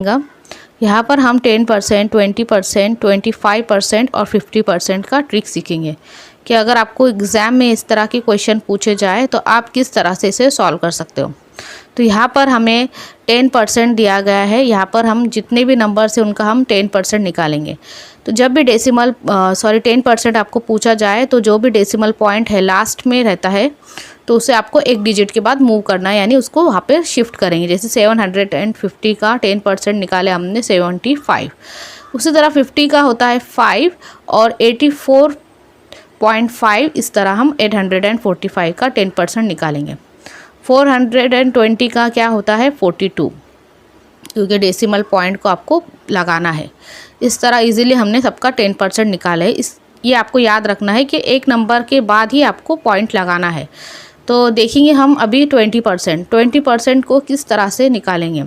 यहाँ पर हम 10%, 20%, 25% और 50% का ट्रिक सीखेंगे कि अगर आपको एग्ज़ाम में इस तरह के क्वेश्चन पूछे जाए तो आप किस तरह से इसे सॉल्व कर सकते हो। तो यहाँ पर हमें 10% दिया गया है। यहाँ पर हम जितने भी नंबर से उनका हम 10% निकालेंगे। तो जब भी 10% आपको पूछा जाए तो जो भी डेसिमल पॉइंट है लास्ट में रहता है तो उसे आपको एक डिजिट के बाद मूव करना है, यानी उसको वहाँ पे शिफ्ट करेंगे। जैसे 750 का 10% निकाले हमने 75। उसी तरह 50 का होता है 5 और 84.5, इस तरह हम 845 का 10% निकालेंगे। 420 का क्या होता है 42, क्योंकि डेसिमल पॉइंट को आपको लगाना है। इस तरह इजीली हमने सबका 10% निकाला है। ये आपको याद रखना है कि एक नंबर के बाद ही आपको पॉइंट लगाना है। तो देखेंगे हम अभी 20% को किस तरह से निकालेंगे।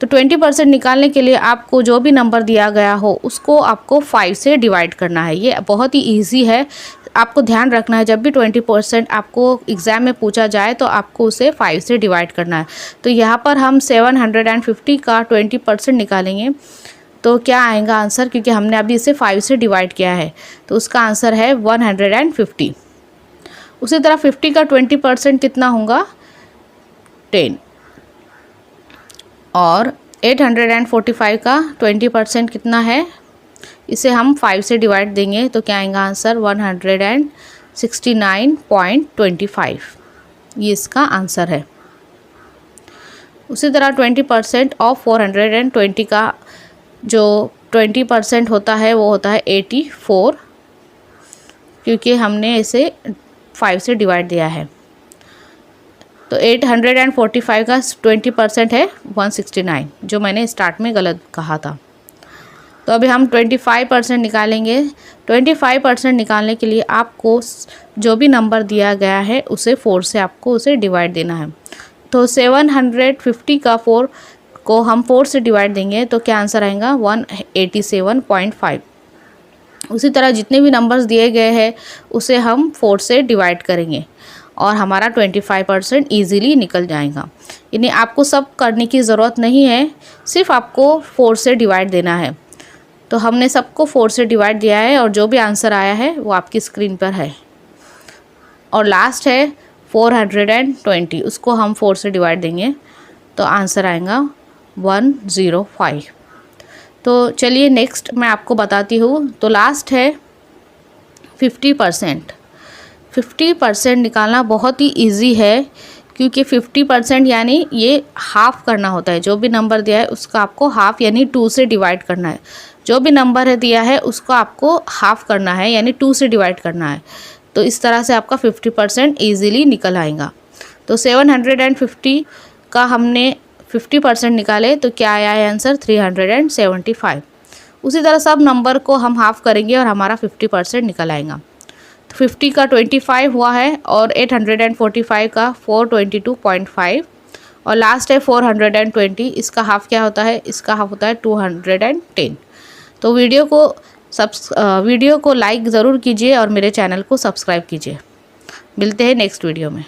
तो 20% निकालने के लिए आपको जो भी नंबर दिया गया हो उसको आपको 5 से डिवाइड करना है। ये बहुत ही ईजी है, आपको ध्यान रखना है। जब भी 20% आपको एग्ज़ाम में पूछा जाए तो आपको उसे 5 से डिवाइड करना है। तो यहाँ पर हम 750 का 20% निकालेंगे तो क्या आएगा आंसर, क्योंकि हमने अभी इसे 5 से डिवाइड किया है। तो उसका आंसर है 150। उसी तरह 50 का 20% कितना होगा 10, और 845 का 20% कितना है, इसे हम 5 से डिवाइड देंगे तो क्या आएगा आंसर 169.25। ये इसका आंसर है। उसी तरह 20% ऑफ 420 का जो 20% होता है वो होता है 84, क्योंकि हमने इसे 5 से डिवाइड दिया है। तो 845 का 20% है 169, जो मैंने स्टार्ट में गलत कहा था। तो अभी हम 25% निकालेंगे। 25% निकालने के लिए आपको जो भी नंबर दिया गया है उसे 4 से आपको उसे डिवाइड देना है। तो 750 का 4 को हम 4 से डिवाइड देंगे तो क्या आंसर आएगा 187.5। उसी तरह जितने भी नंबर्स दिए गए हैं उसे हम 4 से डिवाइड करेंगे और हमारा 25% ईज़िली निकल जाएगा। यानी आपको सब करने की ज़रूरत नहीं है, सिर्फ आपको 4 से डिवाइड देना है। तो हमने सबको 4 से डिवाइड दिया है और जो भी आंसर आया है वो आपकी स्क्रीन पर है। और लास्ट है 420, उसको हम 4 से डिवाइड देंगे तो आंसर आएगा 105। तो चलिए नेक्स्ट मैं आपको बताती हूँ। तो लास्ट है 50%। 50% निकालना बहुत ही इजी है, क्योंकि 50% यानी ये हाफ़ करना होता है। जो भी नंबर दिया है उसका आपको हाफ़ यानी 2 से डिवाइड करना है। जो भी नंबर है दिया है उसको आपको हाफ़ करना है, यानी 2 से डिवाइड करना है। तो इस तरह से आपका 50% ईज़िली निकल आएगा। तो 750 का हमने 50% निकाले तो क्या आया है आंसर 375। उसी तरह सब नंबर को हम हाफ़ करेंगे और हमारा 50% निकल आएगा। तो 50 का 25 हुआ है और 845 का 422.5 और लास्ट है 420। इसका हाफ़ क्या होता है, इसका हाफ़ होता है 210। तो वीडियो को लाइक ज़रूर कीजिए और मेरे चैनल को सब्सक्राइब कीजिए। मिलते हैं नेक्स्ट वीडियो में।